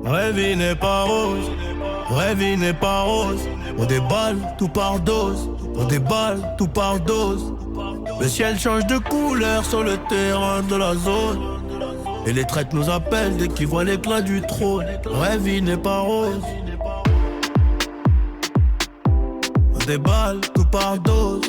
Vraie vie n'est pas rose, vraie vie n'est pas rose. On déballe, tout par dose. On déballe, tout par dose. Le ciel change de couleur sur le terrain de la zone. Et les traîtres nous appellent dès qu'ils voient l'éclat du trône. Vraie vie n'est pas rose. On déballe, tout par dose.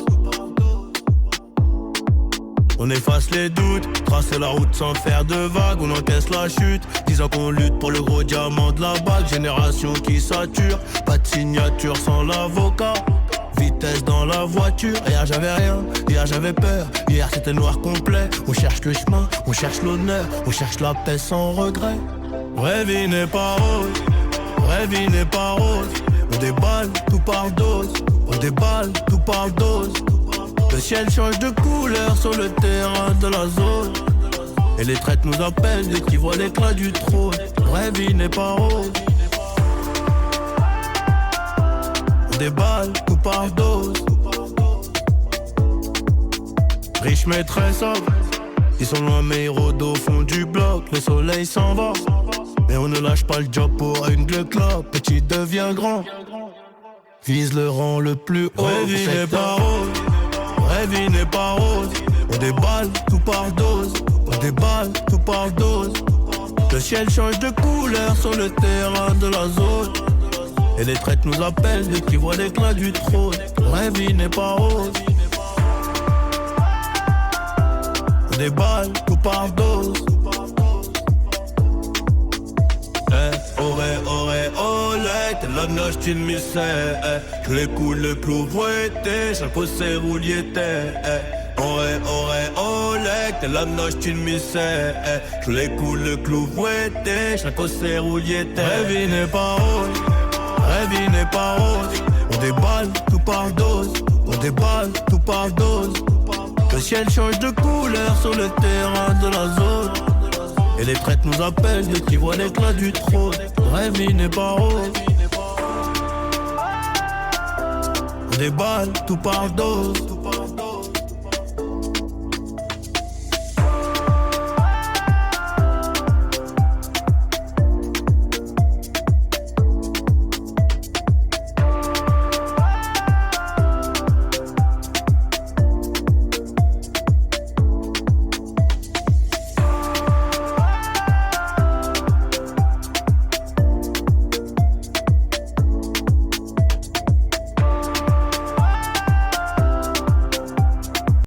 On efface les doutes, tracer la route sans faire de vagues. On encaisse la chute, disant qu'on lutte pour le gros diamant de la bague. Génération qui sature, pas de signature sans l'avocat. Vitesse dans la voiture, hier j'avais rien, hier j'avais peur. Hier c'était noir complet, on cherche le chemin, on cherche l'honneur, on cherche la paix sans regret. Vraie vie n'est pas rose, vraie vie n'est pas rose. On déballe, tout par dose. On déballe, tout par dose. Le ciel change de couleur sur le terrain de la zone. Et les traîtres nous appellent dès qu'ils voient l'éclat du trône. Vraie vie n'est pas rose. On déballe, tout par dose. Riche mais très sobre. Ils sont loin mais ils rôdent au fond du bloc. Le soleil s'en va, mais on ne lâche pas le job pour une clope. Petit devient grand, vise le rang le plus haut. Vraie vie n'est pas rose, vraie vie n'est pas rose. On déballe, tout par dose. On déballe, tout par dose. Le ciel change de couleur sur le terrain de la zone. Et les traîtres nous appellent dès qu'ils voient l'éclat du trône. Vraie vie n'est pas rose. On déballe, tout par dose. Olé, t'es la noche d'une misère. Je les coups le plus vouetté, j'en possède rouliété. Olé, t'es la noche d'une misère. Je les coups le plus vouetté, j'en possède rouliété. Vraie vie n'est pas rose, vraie vie n'est pas rose. On déballe, tout par dose. On déballe, tout par dose. Le ciel change de couleur sur le terrain de la zone. Et les traîtres nous appellent dès qu'ils voient l'éclat du trône. Vraie vie n'est pas rose. On déballe, tout par dose.